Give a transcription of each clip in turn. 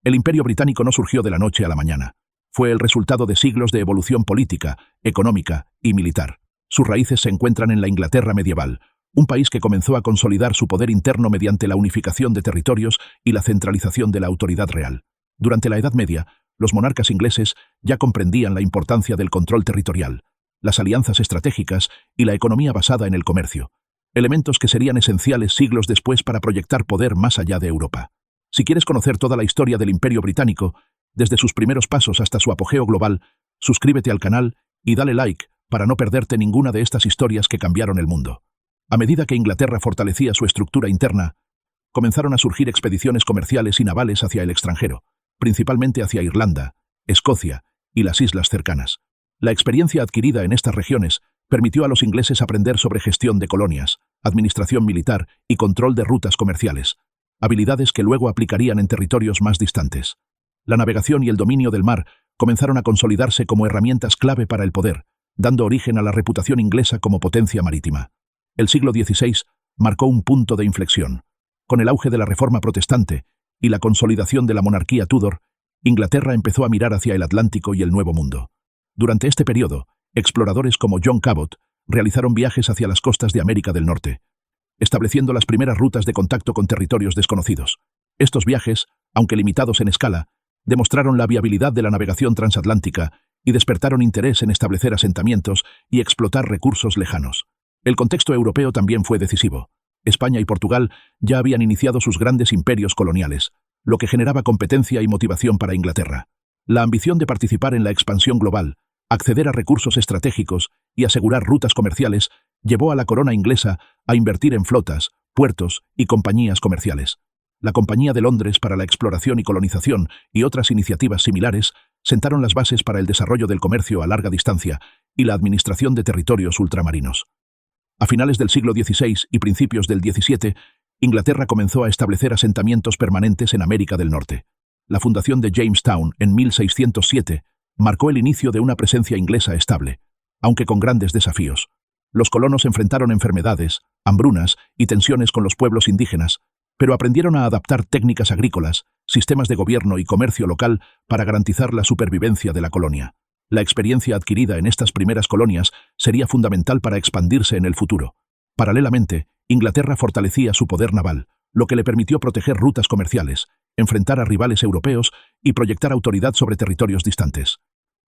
El Imperio Británico no surgió de la noche a la mañana. Fue el resultado de siglos de evolución política, económica y militar. Sus raíces se encuentran en la Inglaterra medieval, un país que comenzó a consolidar su poder interno mediante la unificación de territorios y la centralización de la autoridad real. Durante la Edad Media, los monarcas ingleses ya comprendían la importancia del control territorial, las alianzas estratégicas y la economía basada en el comercio, elementos que serían esenciales siglos después para proyectar poder más allá de Europa. Si quieres conocer toda la historia del Imperio Británico, desde sus primeros pasos hasta su apogeo global, suscríbete al canal y dale like para no perderte ninguna de estas historias que cambiaron el mundo. A medida que Inglaterra fortalecía su estructura interna, comenzaron a surgir expediciones comerciales y navales hacia el extranjero, principalmente hacia Irlanda, Escocia y las islas cercanas. La experiencia adquirida en estas regiones permitió a los ingleses aprender sobre gestión de colonias, administración militar y control de rutas comerciales, habilidades que luego aplicarían en territorios más distantes. La navegación y el dominio del mar comenzaron a consolidarse como herramientas clave para el poder, dando origen a la reputación inglesa como potencia marítima. El siglo XVI marcó un punto de inflexión. Con el auge de la Reforma Protestante y la consolidación de la monarquía Tudor, Inglaterra empezó a mirar hacia el Atlántico y el Nuevo Mundo. Durante este periodo, exploradores como John Cabot realizaron viajes hacia las costas de América del Norte, estableciendo las primeras rutas de contacto con territorios desconocidos. Estos viajes, aunque limitados en escala, demostraron la viabilidad de la navegación transatlántica y despertaron interés en establecer asentamientos y explotar recursos lejanos. El contexto europeo también fue decisivo. España y Portugal ya habían iniciado sus grandes imperios coloniales, lo que generaba competencia y motivación para Inglaterra. La ambición de participar en la expansión global, acceder a recursos estratégicos y asegurar rutas comerciales llevó a la corona inglesa a invertir en flotas, puertos y compañías comerciales. La Compañía de Londres para la Exploración y Colonización y otras iniciativas similares sentaron las bases para el desarrollo del comercio a larga distancia y la administración de territorios ultramarinos. A finales del siglo XVI y principios del XVII, Inglaterra comenzó a establecer asentamientos permanentes en América del Norte. La fundación de Jamestown en 1607 marcó el inicio de una presencia inglesa estable, aunque con grandes desafíos. Los colonos enfrentaron enfermedades, hambrunas y tensiones con los pueblos indígenas, pero aprendieron a adaptar técnicas agrícolas, sistemas de gobierno y comercio local para garantizar la supervivencia de la colonia. La experiencia adquirida en estas primeras colonias sería fundamental para expandirse en el futuro. Paralelamente, Inglaterra fortalecía su poder naval, lo que le permitió proteger rutas comerciales, enfrentar a rivales europeos y proyectar autoridad sobre territorios distantes.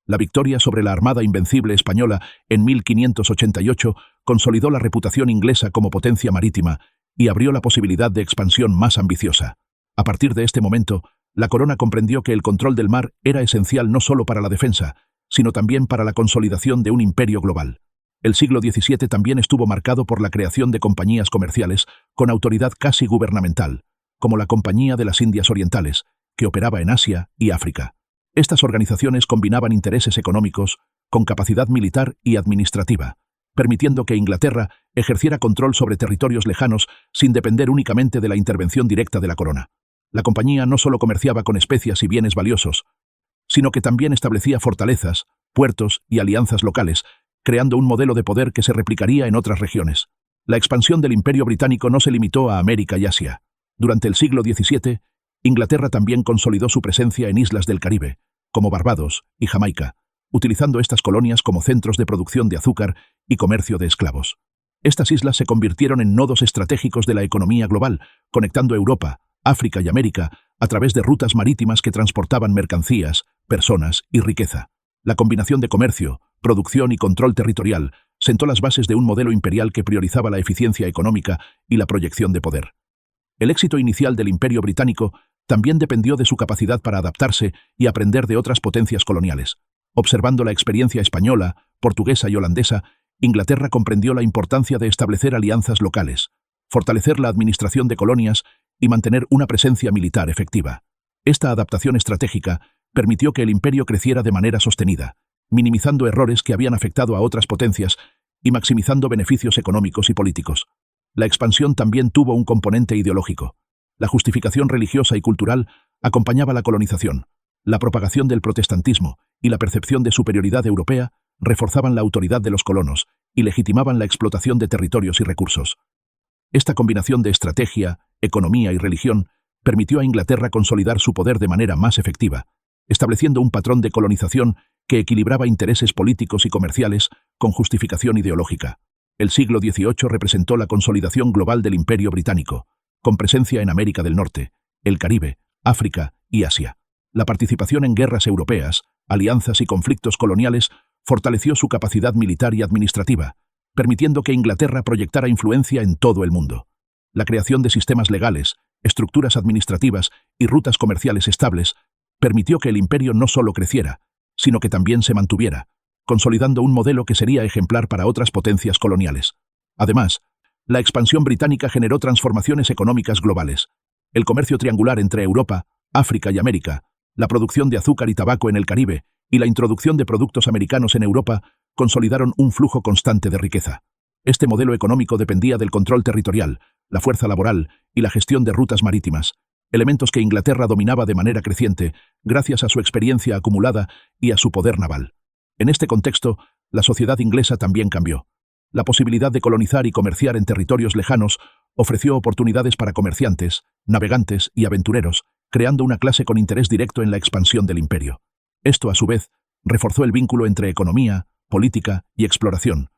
La victoria sobre la Armada Invencible española en 1588 consolidó la reputación inglesa como potencia marítima y abrió la posibilidad de expansión más ambiciosa. A partir de este momento, la corona comprendió que el control del mar era esencial no solo para la defensa, sino también para la consolidación de un imperio global. El siglo XVII también estuvo marcado por la creación de compañías comerciales con autoridad casi gubernamental, como la Compañía de las Indias Orientales, que operaba en Asia y África. Estas organizaciones combinaban intereses económicos con capacidad militar y administrativa, permitiendo que Inglaterra ejerciera control sobre territorios lejanos sin depender únicamente de la intervención directa de la corona. La compañía no solo comerciaba con especias y bienes valiosos, sino que también establecía fortalezas, puertos y alianzas locales, creando un modelo de poder que se replicaría en otras regiones. La expansión del Imperio Británico no se limitó a América y Asia. Durante el siglo XVII, Inglaterra también consolidó su presencia en islas del Caribe, como Barbados y Jamaica, utilizando estas colonias como centros de producción de azúcar y comercio de esclavos. Estas islas se convirtieron en nodos estratégicos de la economía global, conectando Europa, África y América a través de rutas marítimas que transportaban mercancías, personas y riqueza. La combinación de comercio, producción y control territorial sentó las bases de un modelo imperial que priorizaba la eficiencia económica y la proyección de poder. El éxito inicial del Imperio Británico también dependió de su capacidad para adaptarse y aprender de otras potencias coloniales. Observando la experiencia española, portuguesa y holandesa, Inglaterra comprendió la importancia de establecer alianzas locales, fortalecer la administración de colonias y mantener una presencia militar efectiva. Esta adaptación estratégica permitió que el imperio creciera de manera sostenida, minimizando errores que habían afectado a otras potencias y maximizando beneficios económicos y políticos. La expansión también tuvo un componente ideológico. La justificación religiosa y cultural acompañaba la colonización. La propagación del protestantismo y la percepción de superioridad europea reforzaban la autoridad de los colonos y legitimaban la explotación de territorios y recursos. Esta combinación de estrategia, economía y religión permitió a Inglaterra consolidar su poder de manera más efectiva, estableciendo un patrón de colonización que equilibraba intereses políticos y comerciales con justificación ideológica. El siglo XVIII representó la consolidación global del Imperio Británico, con presencia en América del Norte, el Caribe, África y Asia. La participación en guerras europeas, alianzas y conflictos coloniales fortaleció su capacidad militar y administrativa, permitiendo que Inglaterra proyectara influencia en todo el mundo. La creación de sistemas legales, estructuras administrativas y rutas comerciales estables permitió que el imperio no solo creciera, sino que también se mantuviera, consolidando un modelo que sería ejemplar para otras potencias coloniales. Además, la expansión británica generó transformaciones económicas globales. El comercio triangular entre Europa, África y América, la producción de azúcar y tabaco en el Caribe y la introducción de productos americanos en Europa consolidaron un flujo constante de riqueza. Este modelo económico dependía del control territorial, la fuerza laboral y la gestión de rutas marítimas, elementos que Inglaterra dominaba de manera creciente gracias a su experiencia acumulada y a su poder naval. En este contexto, la sociedad inglesa también cambió. La posibilidad de colonizar y comerciar en territorios lejanos ofreció oportunidades para comerciantes, navegantes y aventureros, creando una clase con interés directo en la expansión del imperio. Esto, a su vez, reforzó el vínculo entre economía, política y exploración,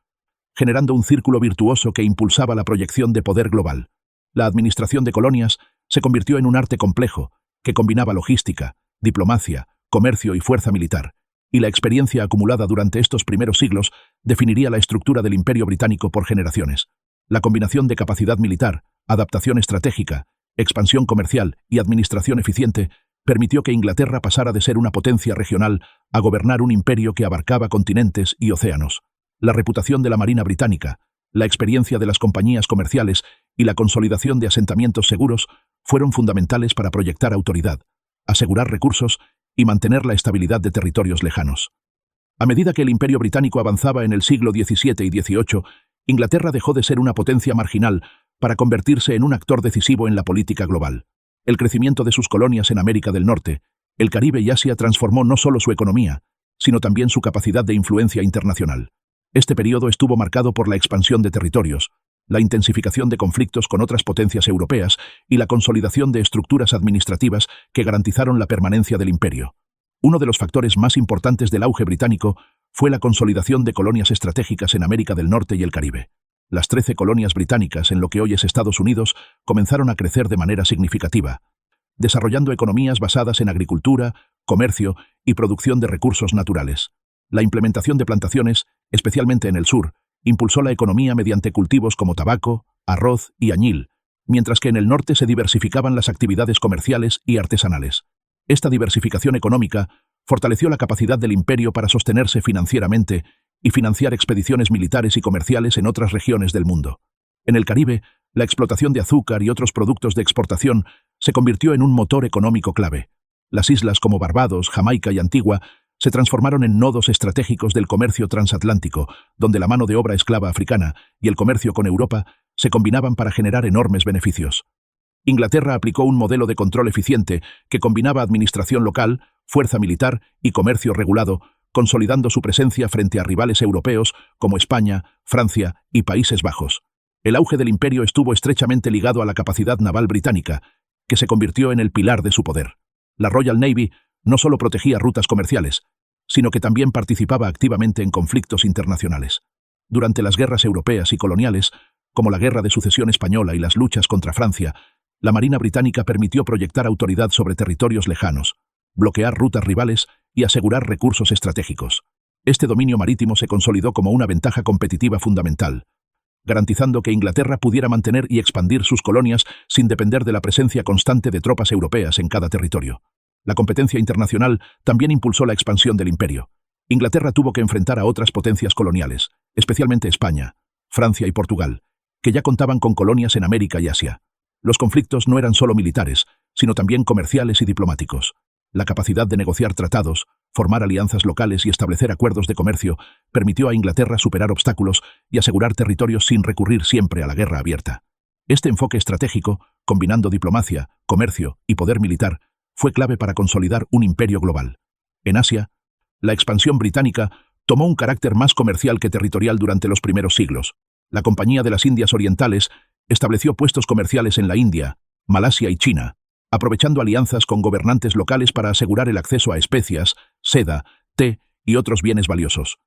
generando un círculo virtuoso que impulsaba la proyección de poder global. La administración de colonias se convirtió en un arte complejo que combinaba logística, diplomacia, comercio y fuerza militar, y la experiencia acumulada durante estos primeros siglos definiría la estructura del Imperio Británico por generaciones. La combinación de capacidad militar, adaptación estratégica, expansión comercial y administración eficiente permitió que Inglaterra pasara de ser una potencia regional a gobernar un imperio que abarcaba continentes y océanos. La reputación de la Marina británica, la experiencia de las compañías comerciales y la consolidación de asentamientos seguros fueron fundamentales para proyectar autoridad, asegurar recursos y mantener la estabilidad de territorios lejanos. A medida que el Imperio Británico avanzaba en el siglo XVII y XVIII, Inglaterra dejó de ser una potencia marginal para convertirse en un actor decisivo en la política global. El crecimiento de sus colonias en América del Norte, el Caribe y Asia transformó no solo su economía, sino también su capacidad de influencia internacional. Este periodo estuvo marcado por la expansión de territorios, la intensificación de conflictos con otras potencias europeas y la consolidación de estructuras administrativas que garantizaron la permanencia del imperio. Uno de los factores más importantes del auge británico fue la consolidación de colonias estratégicas en América del Norte y el Caribe. Las 13 colonias británicas en lo que hoy es Estados Unidos comenzaron a crecer de manera significativa, desarrollando economías basadas en agricultura, comercio y producción de recursos naturales. La implementación de plantaciones, especialmente en el sur, impulsó la economía mediante cultivos como tabaco, arroz y añil, mientras que en el norte se diversificaban las actividades comerciales y artesanales. Esta diversificación económica fortaleció la capacidad del imperio para sostenerse financieramente y financiar expediciones militares y comerciales en otras regiones del mundo. En el Caribe, la explotación de azúcar y otros productos de exportación se convirtió en un motor económico clave. Las islas como Barbados, Jamaica y Antigua se transformaron en nodos estratégicos del comercio transatlántico, donde la mano de obra esclava africana y el comercio con Europa se combinaban para generar enormes beneficios. Inglaterra aplicó un modelo de control eficiente que combinaba administración local, fuerza militar y comercio regulado, consolidando su presencia frente a rivales europeos como España, Francia y Países Bajos. El auge del imperio estuvo estrechamente ligado a la capacidad naval británica, que se convirtió en el pilar de su poder. La Royal Navy no solo protegía rutas comerciales, sino que también participaba activamente en conflictos internacionales. Durante las guerras europeas y coloniales, como la Guerra de Sucesión Española y las luchas contra Francia, la Marina británica permitió proyectar autoridad sobre territorios lejanos, bloquear rutas rivales y asegurar recursos estratégicos. Este dominio marítimo se consolidó como una ventaja competitiva fundamental, garantizando que Inglaterra pudiera mantener y expandir sus colonias sin depender de la presencia constante de tropas europeas en cada territorio. La competencia internacional también impulsó la expansión del imperio. Inglaterra tuvo que enfrentar a otras potencias coloniales, especialmente España, Francia y Portugal, que ya contaban con colonias en América y Asia. Los conflictos no eran solo militares, sino también comerciales y diplomáticos. La capacidad de negociar tratados, formar alianzas locales y establecer acuerdos de comercio permitió a Inglaterra superar obstáculos y asegurar territorios sin recurrir siempre a la guerra abierta. Este enfoque estratégico, combinando diplomacia, comercio y poder militar, fue clave para consolidar un imperio global. En Asia, la expansión británica tomó un carácter más comercial que territorial durante los primeros siglos. La Compañía de las Indias Orientales estableció puestos comerciales en la India, Malasia y China, aprovechando alianzas con gobernantes locales para asegurar el acceso a especias, seda, té y otros bienes valiosos.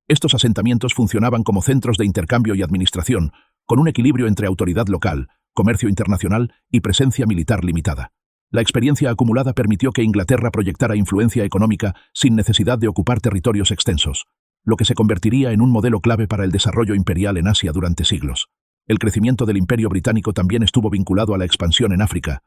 Estos asentamientos funcionaban como centros de intercambio y administración, con un equilibrio entre autoridad local, comercio internacional y presencia militar limitada. La experiencia acumulada permitió que Inglaterra proyectara influencia económica sin necesidad de ocupar territorios extensos, lo que se convertiría en un modelo clave para el desarrollo imperial en Asia durante siglos. El crecimiento del Imperio Británico también estuvo vinculado a la expansión en África,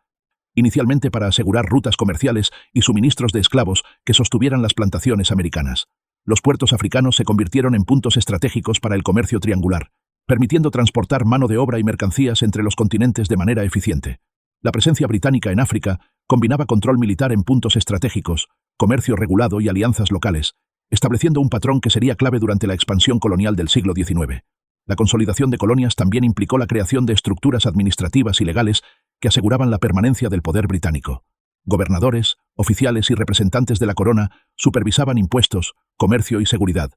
inicialmente para asegurar rutas comerciales y suministros de esclavos que sostuvieran las plantaciones americanas. Los puertos africanos se convirtieron en puntos estratégicos para el comercio triangular, permitiendo transportar mano de obra y mercancías entre los continentes de manera eficiente. La presencia británica en África combinaba control militar en puntos estratégicos, comercio regulado y alianzas locales, estableciendo un patrón que sería clave durante la expansión colonial del siglo XIX. La consolidación de colonias también implicó la creación de estructuras administrativas y legales que aseguraban la permanencia del poder británico. Gobernadores, oficiales y representantes de la corona supervisaban impuestos, comercio y seguridad,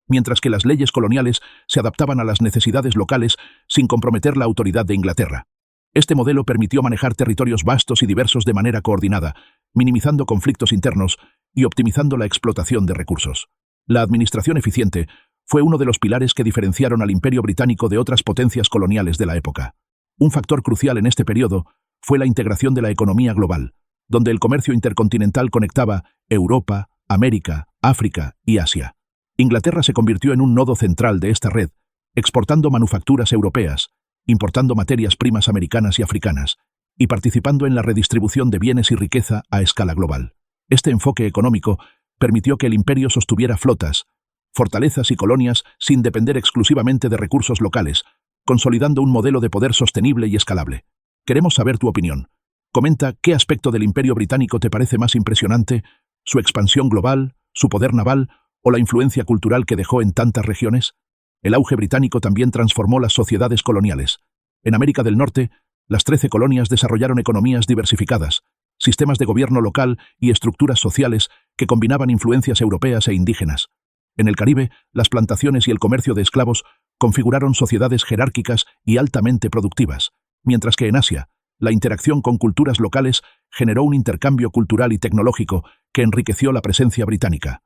mientras que las leyes coloniales se adaptaban a las necesidades locales sin comprometer la autoridad de Inglaterra. Este modelo permitió manejar territorios vastos y diversos de manera coordinada, minimizando conflictos internos y optimizando la explotación de recursos. La administración eficiente fue uno de los pilares que diferenciaron al Imperio Británico de otras potencias coloniales de la época. Un factor crucial en este periodo fue la integración de la economía global, donde el comercio intercontinental conectaba Europa, América, África y Asia. Inglaterra se convirtió en un nodo central de esta red, exportando manufacturas europeas, importando materias primas americanas y africanas, y participando en la redistribución de bienes y riqueza a escala global. Este enfoque económico permitió que el imperio sostuviera flotas, fortalezas y colonias sin depender exclusivamente de recursos locales, consolidando un modelo de poder sostenible y escalable. Queremos saber tu opinión. Comenta qué aspecto del Imperio Británico te parece más impresionante, su expansión global, su poder naval o la influencia cultural que dejó en tantas regiones. El auge británico también transformó las sociedades coloniales. En América del Norte, las 13 colonias desarrollaron economías diversificadas, sistemas de gobierno local y estructuras sociales que combinaban influencias europeas e indígenas. En el Caribe, las plantaciones y el comercio de esclavos configuraron sociedades jerárquicas y altamente productivas, mientras que en Asia, la interacción con culturas locales generó un intercambio cultural y tecnológico que enriqueció la presencia británica.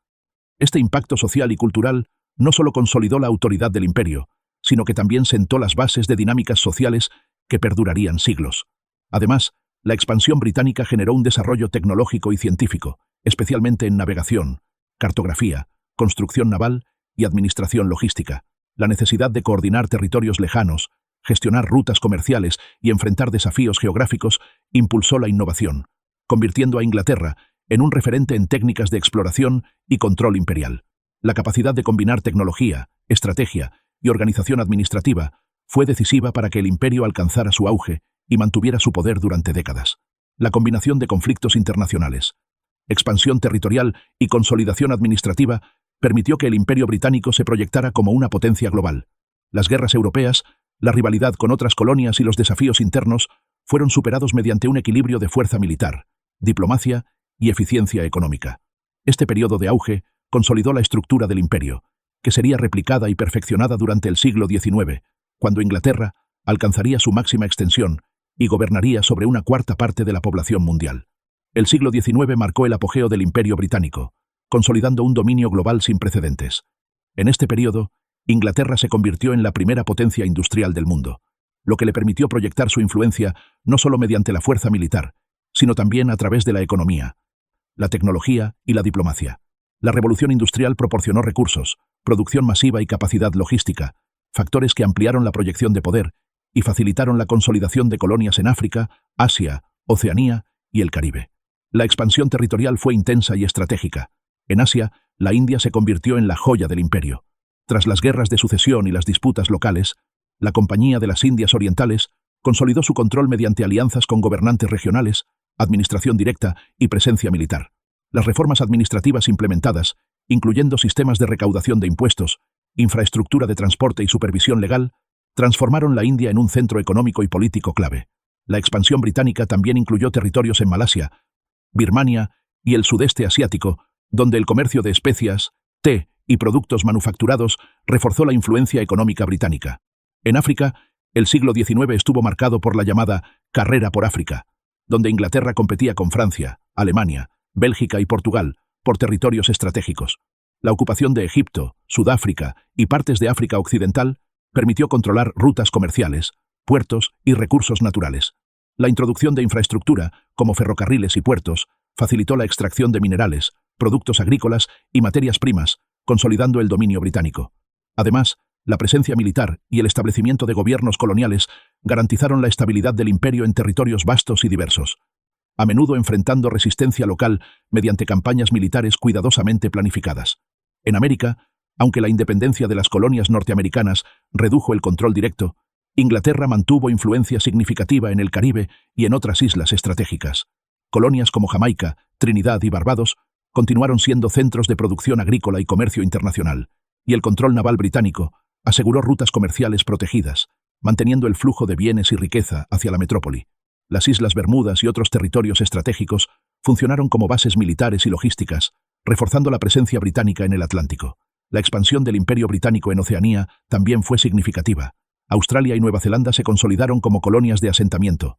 Este impacto social y cultural no solo consolidó la autoridad del imperio, sino que también sentó las bases de dinámicas sociales que perdurarían siglos. Además, la expansión británica generó un desarrollo tecnológico y científico, especialmente en navegación, cartografía, construcción naval y administración logística. La necesidad de coordinar territorios lejanos, gestionar rutas comerciales y enfrentar desafíos geográficos impulsó la innovación, convirtiendo a Inglaterra en un referente en técnicas de exploración y control imperial. La capacidad de combinar tecnología, estrategia y organización administrativa fue decisiva para que el imperio alcanzara su auge y mantuviera su poder durante décadas. La combinación de conflictos internacionales, expansión territorial y consolidación administrativa permitió que el Imperio Británico se proyectara como una potencia global. Las guerras europeas, la rivalidad con otras colonias y los desafíos internos fueron superados mediante un equilibrio de fuerza militar, diplomacia y eficiencia económica. Este periodo de auge consolidó la estructura del imperio, que sería replicada y perfeccionada durante el siglo XIX, cuando Inglaterra alcanzaría su máxima extensión y gobernaría sobre una cuarta parte de la población mundial. El siglo XIX marcó el apogeo del Imperio Británico, consolidando un dominio global sin precedentes. En este periodo, Inglaterra se convirtió en la primera potencia industrial del mundo, lo que le permitió proyectar su influencia no solo mediante la fuerza militar, sino también a través de la economía, la tecnología y la diplomacia. La revolución industrial proporcionó recursos, producción masiva y capacidad logística, factores que ampliaron la proyección de poder y facilitaron la consolidación de colonias en África, Asia, Oceanía y el Caribe. La expansión territorial fue intensa y estratégica. En Asia, la India se convirtió en la joya del imperio. Tras las guerras de sucesión y las disputas locales, la Compañía de las Indias Orientales consolidó su control mediante alianzas con gobernantes regionales, administración directa y presencia militar. Las reformas administrativas implementadas, incluyendo sistemas de recaudación de impuestos, infraestructura de transporte y supervisión legal, transformaron la India en un centro económico y político clave. La expansión británica también incluyó territorios en Malasia, Birmania y el sudeste asiático, donde el comercio de especias, té y productos manufacturados reforzó la influencia económica británica. En África, el siglo XIX estuvo marcado por la llamada Carrera por África, donde Inglaterra competía con Francia, Alemania, Bélgica y Portugal por territorios estratégicos. La ocupación de Egipto, Sudáfrica y partes de África Occidental permitió controlar rutas comerciales, puertos y recursos naturales. La introducción de infraestructura, como ferrocarriles y puertos, facilitó la extracción de minerales, productos agrícolas y materias primas, consolidando el dominio británico. Además, la presencia militar y el establecimiento de gobiernos coloniales garantizaron la estabilidad del imperio en territorios vastos y diversos, a menudo enfrentando resistencia local mediante campañas militares cuidadosamente planificadas. En América, aunque la independencia de las colonias norteamericanas redujo el control directo, Inglaterra mantuvo influencia significativa en el Caribe y en otras islas estratégicas. Colonias como Jamaica, Trinidad y Barbados continuaron siendo centros de producción agrícola y comercio internacional, y el control naval británico aseguró rutas comerciales protegidas, manteniendo el flujo de bienes y riqueza hacia la metrópoli. Las Islas Bermudas y otros territorios estratégicos funcionaron como bases militares y logísticas, reforzando la presencia británica en el Atlántico. La expansión del Imperio Británico en Oceanía también fue significativa. Australia y Nueva Zelanda se consolidaron como colonias de asentamiento,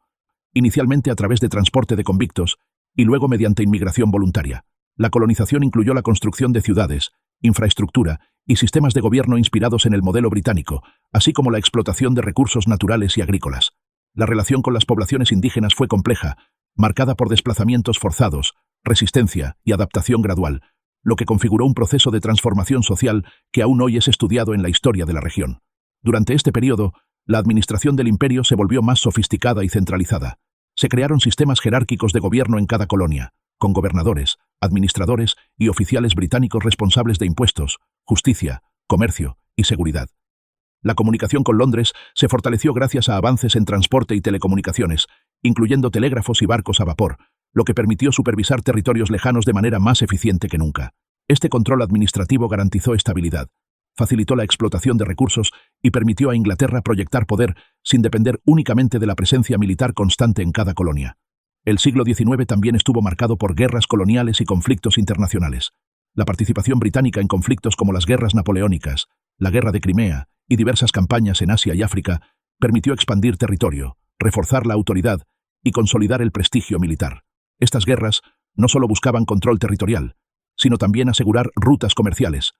inicialmente a través de transporte de convictos y luego mediante inmigración voluntaria. La colonización incluyó la construcción de ciudades, infraestructura y sistemas de gobierno inspirados en el modelo británico, así como la explotación de recursos naturales y agrícolas. La relación con las poblaciones indígenas fue compleja, marcada por desplazamientos forzados, resistencia y adaptación gradual, lo que configuró un proceso de transformación social que aún hoy es estudiado en la historia de la región. Durante este periodo, la administración del imperio se volvió más sofisticada y centralizada. Se crearon sistemas jerárquicos de gobierno en cada colonia, con gobernadores, administradores y oficiales británicos responsables de impuestos, justicia, comercio y seguridad. La comunicación con Londres se fortaleció gracias a avances en transporte y telecomunicaciones, incluyendo telégrafos y barcos a vapor, lo que permitió supervisar territorios lejanos de manera más eficiente que nunca. Este control administrativo garantizó estabilidad, facilitó la explotación de recursos y permitió a Inglaterra proyectar poder sin depender únicamente de la presencia militar constante en cada colonia. El siglo XIX también estuvo marcado por guerras coloniales y conflictos internacionales. La participación británica en conflictos como las guerras napoleónicas, la guerra de Crimea y diversas campañas en Asia y África permitió expandir territorio, reforzar la autoridad y consolidar el prestigio militar. Estas guerras no solo buscaban control territorial, sino también asegurar rutas comerciales,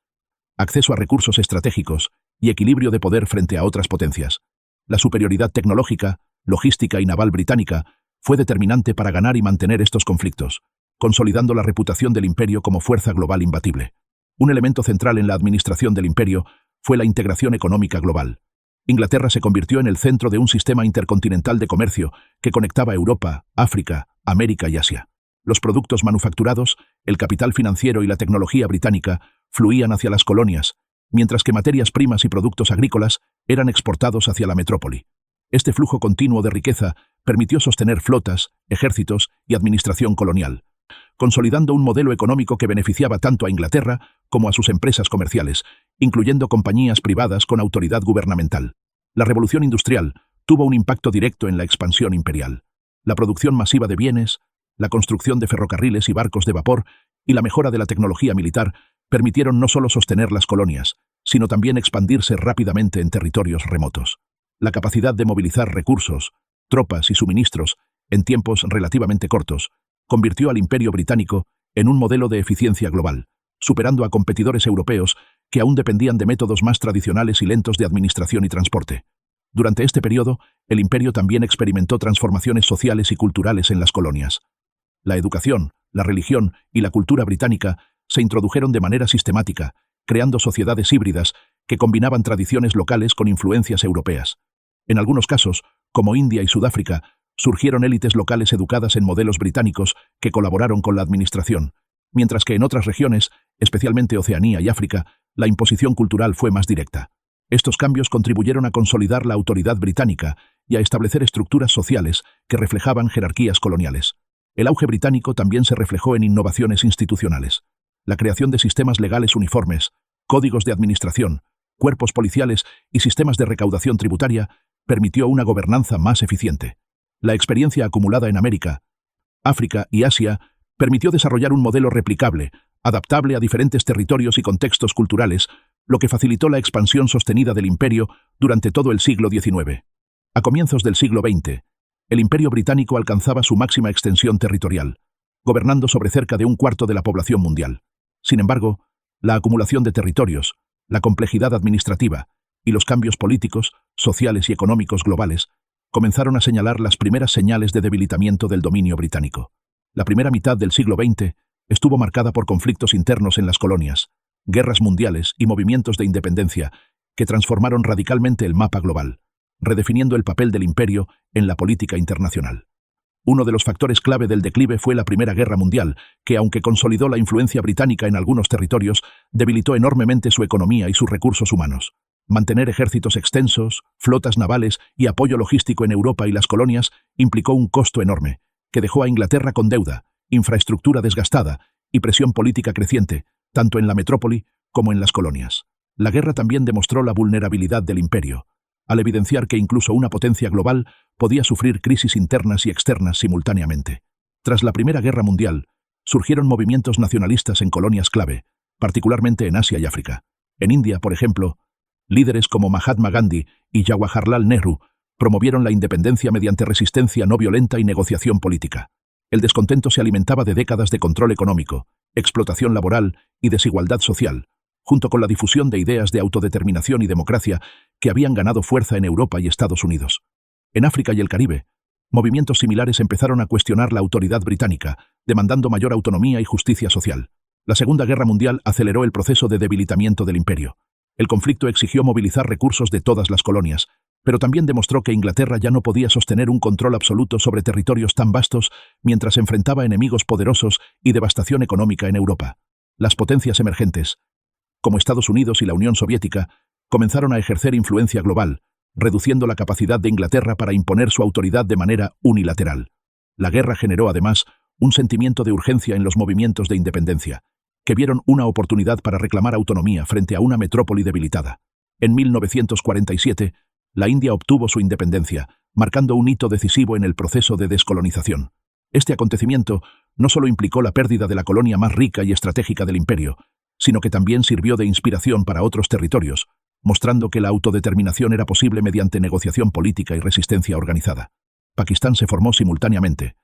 acceso a recursos estratégicos y equilibrio de poder frente a otras potencias. La superioridad tecnológica, logística y naval británica fue determinante para ganar y mantener estos conflictos, consolidando la reputación del imperio como fuerza global imbatible. Un elemento central en la administración del imperio fue la integración económica global. Inglaterra se convirtió en el centro de un sistema intercontinental de comercio que conectaba Europa, África, América y Asia. Los productos manufacturados, el capital financiero y la tecnología británica fluían hacia las colonias, mientras que materias primas y productos agrícolas eran exportados hacia la metrópoli. Este flujo continuo de riqueza permitió sostener flotas, ejércitos y administración colonial, consolidando un modelo económico que beneficiaba tanto a Inglaterra como a sus empresas comerciales, incluyendo compañías privadas con autoridad gubernamental. La revolución industrial tuvo un impacto directo en la expansión imperial. La producción masiva de bienes, la construcción de ferrocarriles y barcos de vapor y la mejora de la tecnología militar permitieron no solo sostener las colonias, sino también expandirse rápidamente en territorios remotos. La capacidad de movilizar recursos, tropas y suministros en tiempos relativamente cortos convirtió al Imperio Británico en un modelo de eficiencia global, superando a competidores europeos que aún dependían de métodos más tradicionales y lentos de administración y transporte. Durante este periodo, el imperio también experimentó transformaciones sociales y culturales en las colonias. La educación, la religión y la cultura británica se introdujeron de manera sistemática, creando sociedades híbridas que combinaban tradiciones locales con influencias europeas. En algunos casos, como India y Sudáfrica, surgieron élites locales educadas en modelos británicos que colaboraron con la administración, mientras que en otras regiones, especialmente Oceanía y África, la imposición cultural fue más directa. Estos cambios contribuyeron a consolidar la autoridad británica y a establecer estructuras sociales que reflejaban jerarquías coloniales. El auge británico también se reflejó en innovaciones institucionales. La creación de sistemas legales uniformes, códigos de administración, cuerpos policiales y sistemas de recaudación tributaria permitió una gobernanza más eficiente. La experiencia acumulada en América, África y Asia permitió desarrollar un modelo replicable, adaptable a diferentes territorios y contextos culturales, lo que facilitó la expansión sostenida del imperio durante todo el siglo XIX. A comienzos del siglo XX, el Imperio Británico alcanzaba su máxima extensión territorial, gobernando sobre cerca de un cuarto de la población mundial. Sin embargo, la acumulación de territorios, la complejidad administrativa y los cambios políticos, sociales y económicos globales comenzaron a señalar las primeras señales de debilitamiento del dominio británico. La primera mitad del siglo XX estuvo marcada por conflictos internos en las colonias, guerras mundiales y movimientos de independencia que transformaron radicalmente el mapa global, redefiniendo el papel del imperio en la política internacional. Uno de los factores clave del declive fue la Primera Guerra Mundial, que, aunque consolidó la influencia británica en algunos territorios, debilitó enormemente su economía y sus recursos humanos. Mantener ejércitos extensos, flotas navales y apoyo logístico en Europa y las colonias implicó un costo enorme, que dejó a Inglaterra con deuda, infraestructura desgastada y presión política creciente, tanto en la metrópoli como en las colonias. La guerra también demostró la vulnerabilidad del imperio, al evidenciar que incluso una potencia global podía sufrir crisis internas y externas simultáneamente. Tras la Primera Guerra Mundial, surgieron movimientos nacionalistas en colonias clave, particularmente en Asia y África. En India, por ejemplo, líderes como Mahatma Gandhi y Jawaharlal Nehru promovieron la independencia mediante resistencia no violenta y negociación política. El descontento se alimentaba de décadas de control económico, explotación laboral y desigualdad social, junto con la difusión de ideas de autodeterminación y democracia que habían ganado fuerza en Europa y Estados Unidos. En África y el Caribe, movimientos similares empezaron a cuestionar la autoridad británica, demandando mayor autonomía y justicia social. La Segunda Guerra Mundial aceleró el proceso de debilitamiento del imperio. El conflicto exigió movilizar recursos de todas las colonias, pero también demostró que Inglaterra ya no podía sostener un control absoluto sobre territorios tan vastos mientras enfrentaba enemigos poderosos y devastación económica en Europa. Las potencias emergentes, como Estados Unidos y la Unión Soviética, comenzaron a ejercer influencia global, reduciendo la capacidad de Inglaterra para imponer su autoridad de manera unilateral. La guerra generó, además, un sentimiento de urgencia en los movimientos de independencia, que vieron una oportunidad para reclamar autonomía frente a una metrópoli debilitada. En 1947, la India obtuvo su independencia, marcando un hito decisivo en el proceso de descolonización. Este acontecimiento no solo implicó la pérdida de la colonia más rica y estratégica del imperio, sino que también sirvió de inspiración para otros territorios, mostrando que la autodeterminación era posible mediante negociación política y resistencia organizada. Pakistán se formó simultáneamente,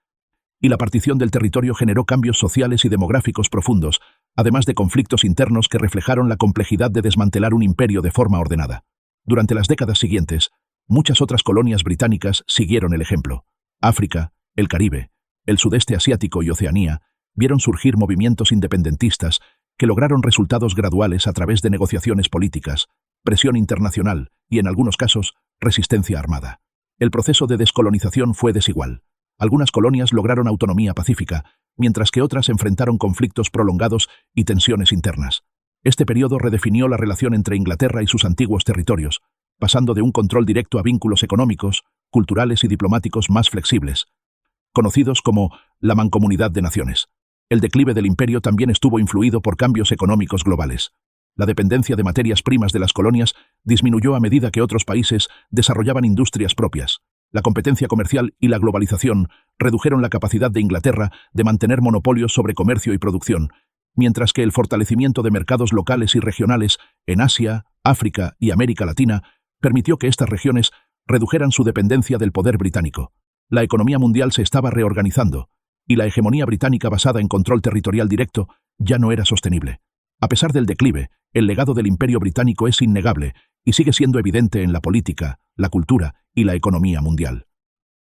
y la partición del territorio generó cambios sociales y demográficos profundos, además de conflictos internos que reflejaron la complejidad de desmantelar un imperio de forma ordenada. Durante las décadas siguientes, muchas otras colonias británicas siguieron el ejemplo. África, el Caribe, el sudeste asiático y Oceanía vieron surgir movimientos independentistas que lograron resultados graduales a través de negociaciones políticas, presión internacional y, en algunos casos, resistencia armada. El proceso de descolonización fue desigual. Algunas colonias lograron autonomía pacífica, mientras que otras enfrentaron conflictos prolongados y tensiones internas. Este periodo redefinió la relación entre Inglaterra y sus antiguos territorios, pasando de un control directo a vínculos económicos, culturales y diplomáticos más flexibles, conocidos como la Mancomunidad de Naciones. El declive del imperio también estuvo influido por cambios económicos globales. La dependencia de materias primas de las colonias disminuyó a medida que otros países desarrollaban industrias propias. La competencia comercial y la globalización redujeron la capacidad de Inglaterra de mantener monopolios sobre comercio y producción, mientras que el fortalecimiento de mercados locales y regionales en Asia, África y América Latina permitió que estas regiones redujeran su dependencia del poder británico. La economía mundial se estaba reorganizando, y la hegemonía británica basada en control territorial directo ya no era sostenible. A pesar del declive, el legado del Imperio Británico es innegable y sigue siendo evidente en la política, la cultura y la economía mundial.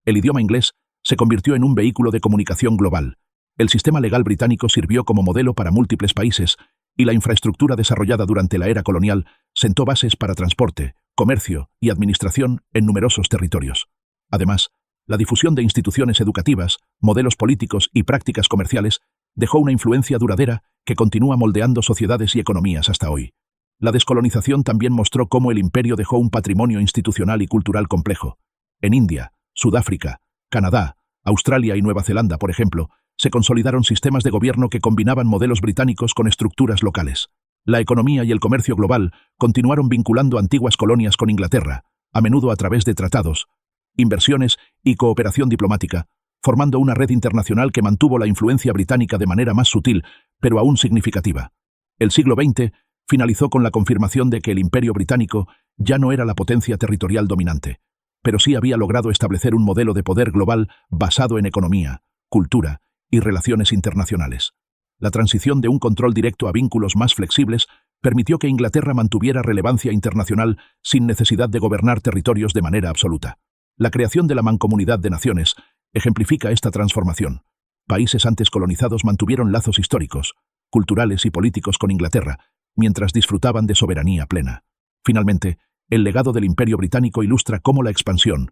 El idioma inglés se convirtió en un vehículo de comunicación global. El sistema legal británico sirvió como modelo para múltiples países, y la infraestructura desarrollada durante la era colonial sentó bases para transporte, comercio y administración en numerosos territorios. Además, la difusión de instituciones educativas, modelos políticos y prácticas comerciales dejó una influencia duradera que continúa moldeando sociedades y economías hasta hoy. La descolonización también mostró cómo el imperio dejó un patrimonio institucional y cultural complejo. En India, Sudáfrica, Canadá, Australia y Nueva Zelanda, por ejemplo, se consolidaron sistemas de gobierno que combinaban modelos británicos con estructuras locales. La economía y el comercio global continuaron vinculando antiguas colonias con Inglaterra, a menudo a través de tratados, inversiones y cooperación diplomática, formando una red internacional que mantuvo la influencia británica de manera más sutil, pero aún significativa. El siglo XX finalizó con la confirmación de que el Imperio Británico ya no era la potencia territorial dominante. pero sí había logrado establecer un modelo de poder global basado en economía, cultura y relaciones internacionales. La transición de un control directo a vínculos más flexibles permitió que Inglaterra mantuviera relevancia internacional sin necesidad de gobernar territorios de manera absoluta. La creación de la Mancomunidad de Naciones ejemplifica esta transformación. Países antes colonizados mantuvieron lazos históricos, culturales y políticos con Inglaterra, mientras disfrutaban de soberanía plena. Finalmente, el legado del Imperio Británico ilustra cómo la expansión,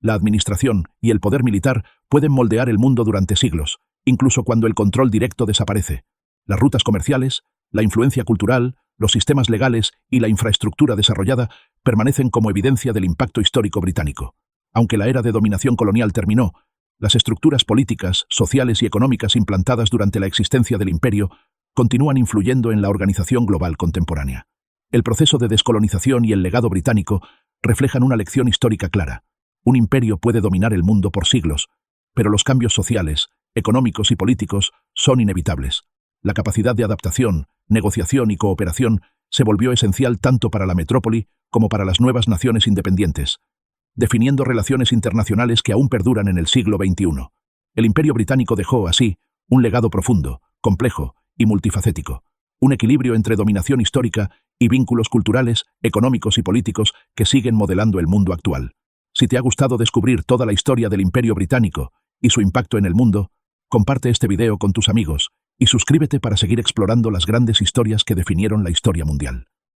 la administración y el poder militar pueden moldear el mundo durante siglos, incluso cuando el control directo desaparece. Las rutas comerciales, la influencia cultural, los sistemas legales y la infraestructura desarrollada permanecen como evidencia del impacto histórico británico. Aunque la era de dominación colonial terminó, las estructuras políticas, sociales y económicas implantadas durante la existencia del imperio continúan influyendo en la organización global contemporánea. El proceso de descolonización y el legado británico reflejan una lección histórica clara. Un imperio puede dominar el mundo por siglos, pero los cambios sociales, económicos y políticos son inevitables. La capacidad de adaptación, negociación y cooperación se volvió esencial tanto para la metrópoli como para las nuevas naciones independientes, definiendo relaciones internacionales que aún perduran en el siglo XXI. El Imperio Británico dejó, así, un legado profundo, complejo y multifacético, un equilibrio entre dominación histórica y vínculos culturales, económicos y políticos que siguen modelando el mundo actual. Si te ha gustado descubrir toda la historia del Imperio Británico y su impacto en el mundo, comparte este video con tus amigos y suscríbete para seguir explorando las grandes historias que definieron la historia mundial.